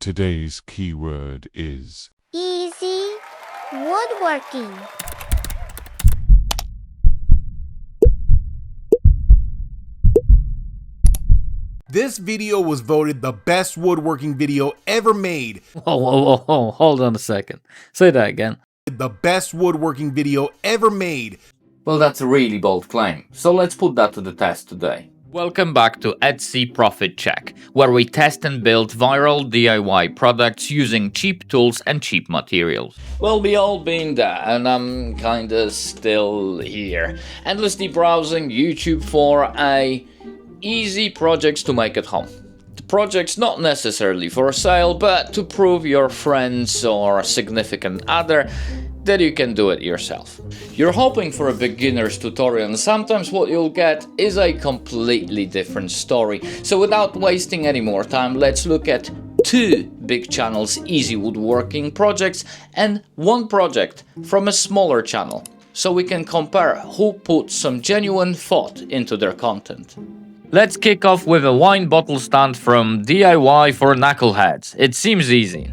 Today's keyword is easy woodworking. This video was voted the best woodworking video ever made. Oh, hold on a second. Say that again. The best woodworking video ever made. Well, that's a really bold claim, so let's put that to the test today. Welcome back to Etsy Profit Check, where we test and build viral DIY products using cheap tools and cheap materials. Well, we all been there, and I'm kinda still here, endlessly browsing YouTube for easy projects to make at home. The project's not necessarily for sale, but to prove your friends or significant other that you can do it yourself. You're hoping for a beginner's tutorial, and sometimes what you'll get is a completely different story. So without wasting any more time, let's look at two big channels' easy woodworking projects and one project from a smaller channel, so we can compare who put some genuine thought into their content. Let's kick off with a wine bottle stand from DIYForKnuckleheads. It seems easy.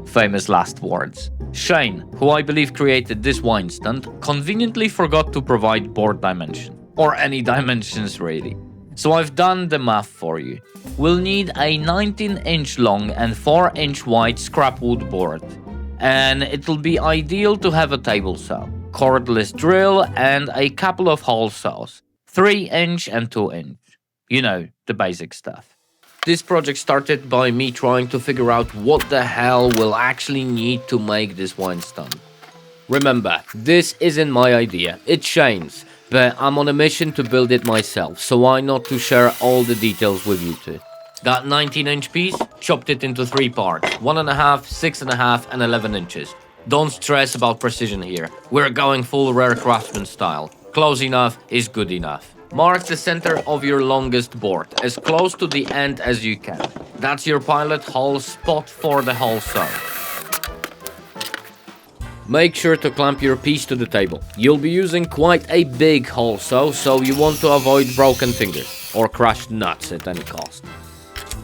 Famous last words. Shane, who I believe created this wine stand, conveniently forgot to provide board dimension. Or any dimensions really. So I've done the math for you. We'll need a 19-inch long and 4-inch wide scrap wood board. And it'll be ideal to have a table saw, cordless drill, and a couple of hole saws. 3-inch and 2-inch. You know, the basic stuff. This project started by me trying to figure out what the hell we'll actually need to make this wine stand. Remember, this isn't my idea, it's Shane's, but I'm on a mission to build it myself, so why not to share all the details with you two. That 19-inch piece, chopped it into 3 parts, 1.5, 6.5 and 11 inches. Don't stress about precision here, we're going full rare Craftsman style. Close enough is good enough. Mark the center of your longest board, as close to the end as you can. That's your pilot hole spot for the hole saw. Make sure to clamp your piece to the table. You'll be using quite a big hole saw, so you want to avoid broken fingers or crushed nuts at any cost.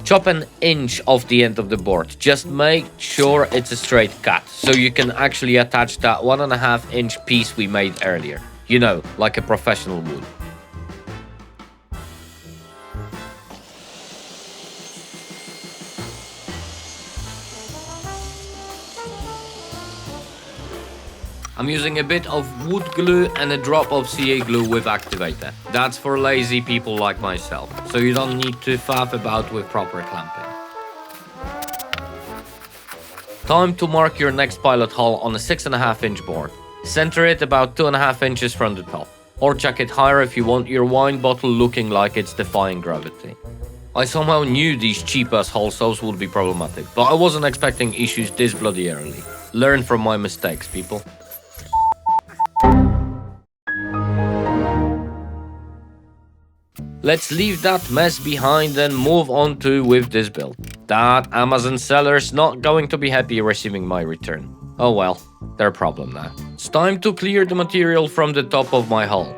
Chop an inch off the end of the board. Just make sure it's a straight cut, so you can actually attach that 1.5-inch piece we made earlier. You know, like a professional would. I'm using a bit of wood glue and a drop of CA glue with activator. That's for lazy people like myself, so you don't need to faff about with proper clamping. Time to mark your next pilot hole on a 6.5-inch board. Center it about 2.5 inches from the top, or chuck it higher if you want your wine bottle looking like it's defying gravity. I somehow knew these cheap-ass hole saws would be problematic, but I wasn't expecting issues this bloody early. Learn from my mistakes, people. Let's leave that mess behind and move on with this build. That Amazon seller's not going to be happy receiving my return. Oh well, their problem now. It's time to clear the material from the top of my hull.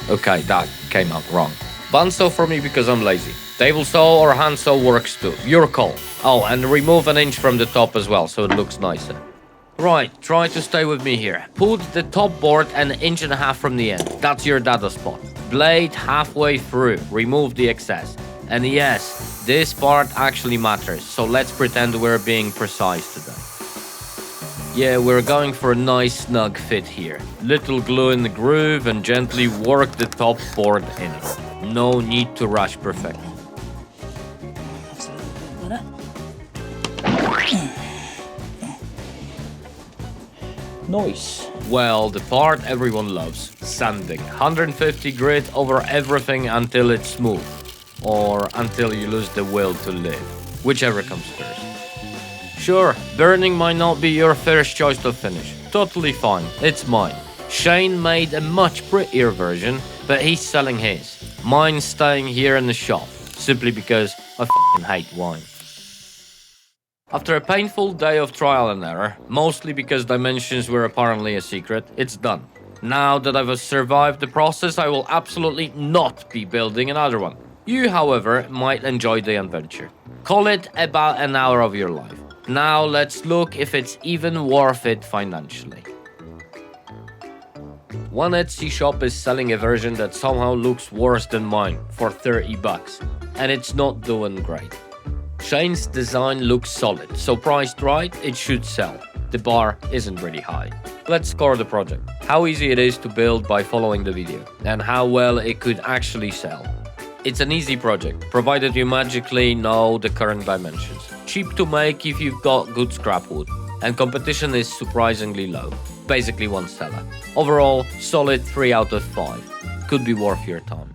Okay, that came out wrong. Bandsaw for me because I'm lazy. Table saw or hand saw works too, your call. Oh, and remove an inch from the top as well, so it looks nicer. Right, try to stay with me here. Put the top board an 1.5 inches from the end. That's your dada spot. Blade halfway through. Remove the excess. And yes, this part actually matters, so let's pretend we're being precise today. Yeah, we're going for a nice snug fit here. Little glue in the groove and gently work the top board in. No need to rush perfection. Nice. Well, the part everyone loves, sanding. 150 grit over everything until it's smooth. Or until you lose the will to live. Whichever comes first. Sure, burning might not be your first choice to finish. Totally fine, it's mine. Shane made a much prettier version, but he's selling his. Mine's staying here in the shop, simply because I f***ing hate wine. After a painful day of trial and error, mostly because dimensions were apparently a secret, it's done. Now that I've survived the process, I will absolutely not be building another one. You, however, might enjoy the adventure. Call it about an hour of your life. Now let's look if it's even worth it financially. One Etsy shop is selling a version that somehow looks worse than mine for $30, and it's not doing great. Shane's design looks solid, so priced right, it should sell. The bar isn't really high. Let's score the project. How easy it is to build by following the video, and how well it could actually sell. It's an easy project, provided you magically know the current dimensions. Cheap to make if you've got good scrap wood, and competition is surprisingly low. Basically one seller. Overall, solid 3 out of 5. Could be worth your time.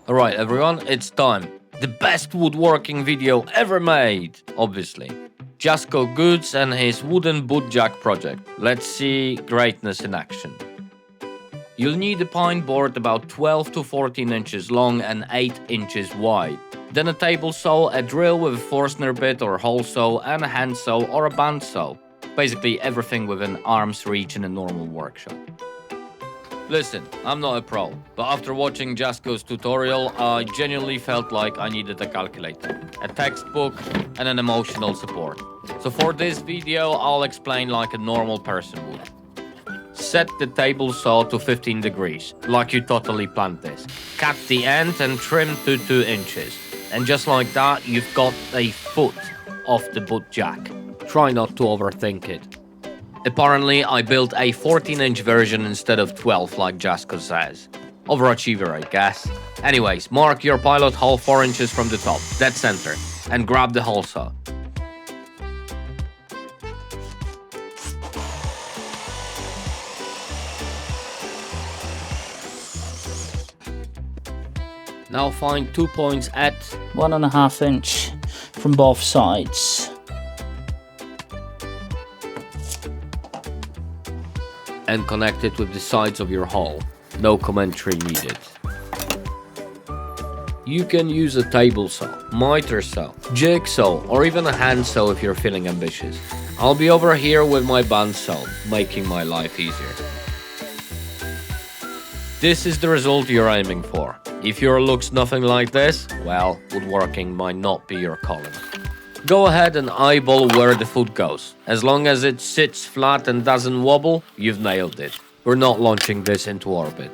Alright everyone, it's time. The best woodworking video ever made, obviously. JASCOgoods and his wooden boot jack project. Let's see greatness in action. You'll need a pine board about 12 to 14 inches long and 8 inches wide. Then a table saw, a drill with a Forstner bit or hole saw, and a hand saw or a band saw. Basically everything within arm's reach in a normal workshop. Listen, I'm not a pro, but after watching JASCO's tutorial, I genuinely felt like I needed a calculator, a textbook, and an emotional support. So for this video, I'll explain like a normal person would. Set the table saw to 15 degrees, like you totally planned this. Cut the end and trim to 2 inches. And just like that, you've got a foot off the boot jack. Try not to overthink it. Apparently, I built a 14-inch version instead of 12 like JASCO says. Overachiever, I guess. Anyways, mark your pilot hole 4 inches from the top, dead center, and grab the hole saw. Now find 2 points at 1.5 inch from both sides. And connect it with the sides of your hole. No commentary needed. You can use a table saw, miter saw, jigsaw, or even a hand saw if you're feeling ambitious. I'll be over here with my band saw, making my life easier. This is the result you're aiming for. If your looks nothing like this, well, woodworking might not be your calling. Go ahead and eyeball where the foot goes. As long as it sits flat and doesn't wobble, you've nailed it. We're not launching this into orbit.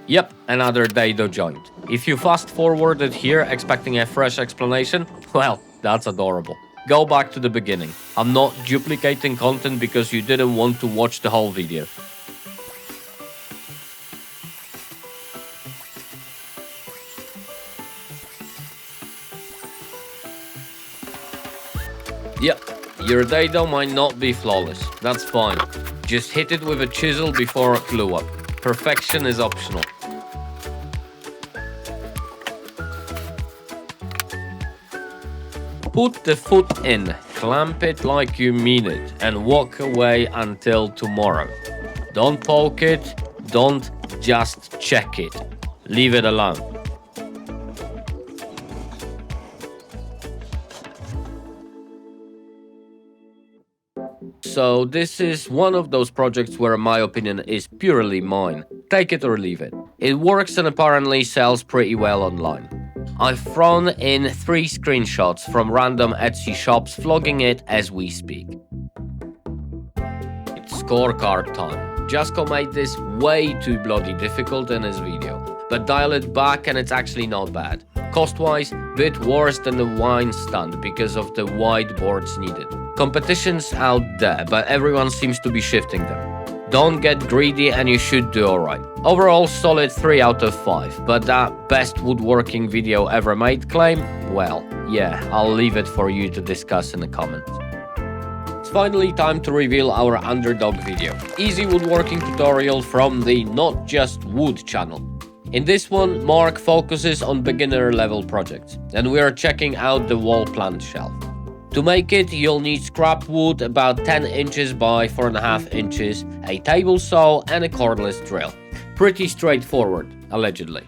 Yep, another dado joint. If you fast forwarded here expecting a fresh explanation, well, that's adorable. Go back to the beginning. I'm not duplicating content because you didn't want to watch the whole video. Yep, your dado might not be flawless, that's fine. Just hit it with a chisel before glue up. Perfection is optional. Put the foot in, clamp it like you mean it, and walk away until tomorrow. Don't poke it, don't just check it. Leave it alone. So this is one of those projects where my opinion is purely mine. Take it or leave it. It works and apparently sells pretty well online. I've thrown in 3 screenshots from random Etsy shops vlogging it as we speak. It's scorecard time. JASCO made this way too bloody difficult in his video, but dial it back and it's actually not bad. Cost-wise, bit worse than the wine stand because of the wide boards needed. Competition's out there, but everyone seems to be shifting them. Don't get greedy and you should do alright. Overall, solid 3 out of 5, but that best woodworking video ever made claim? Well, yeah, I'll leave it for you to discuss in the comments. It's finally time to reveal our underdog video. Easy woodworking tutorial from the Not Just Wood channel. In this one, Mark focuses on beginner level projects, and we are checking out the wall plant shelf. To make it, you'll need scrap wood about 10 inches by 4.5 inches, a table saw, and a cordless drill. Pretty straightforward, allegedly.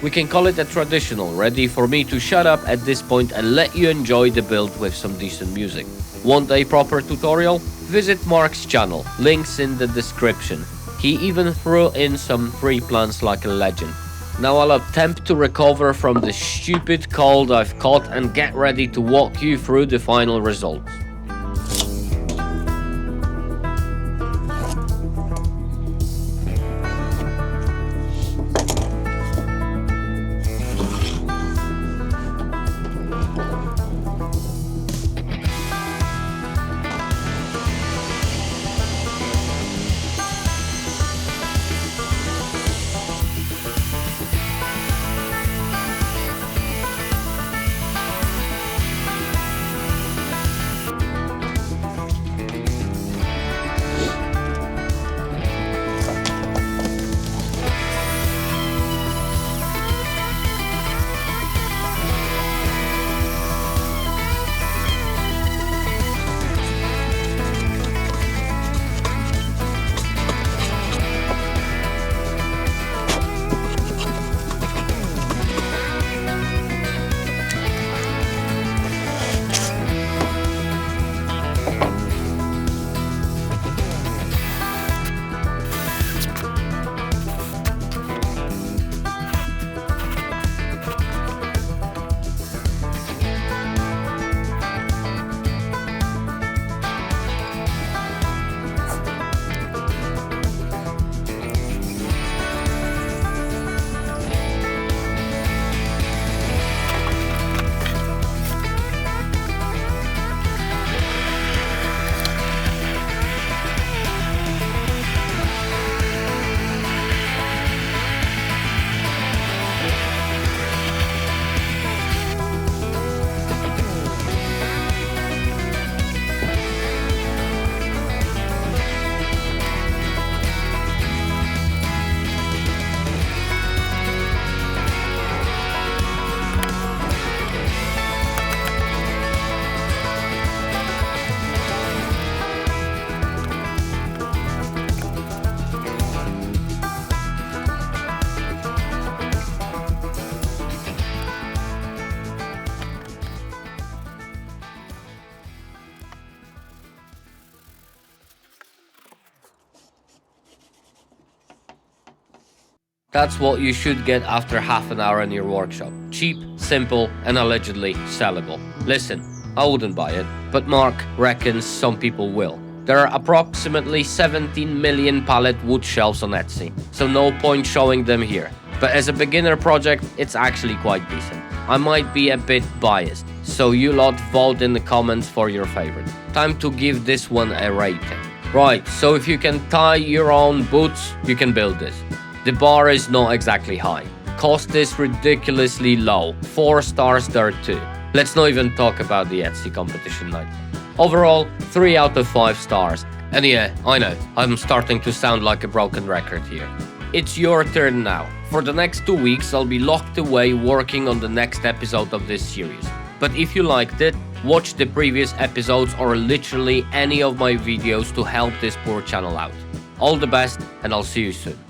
We can call it a traditional, ready for me to shut up at this point and let you enjoy the build with some decent music. Want a proper tutorial? visit Mark's channel, links in the description. He even threw in some free plans like a legend. Now I'll attempt to recover from the stupid cold I've caught and get ready to walk you through the final results. That's what you should get after half an hour in your workshop. Cheap, simple, and allegedly sellable. Listen, I wouldn't buy it, but Mark reckons some people will. There are approximately 17 million pallet wood shelves on Etsy, so no point showing them here. But as a beginner project, it's actually quite decent. I might be a bit biased, so you lot vote in the comments for your favorite. Time to give this one a rating. Right, so if you can tie your own boots, you can build this. The bar is not exactly high. Cost is ridiculously low, 4 stars there too. Let's not even talk about the Etsy competition night. Overall, 3 out of 5 stars. And yeah, I know, I'm starting to sound like a broken record here. It's your turn now. For the next 2 weeks, I'll be locked away working on the next episode of this series. But if you liked it, watch the previous episodes or literally any of my videos to help this poor channel out. All the best, and I'll see you soon.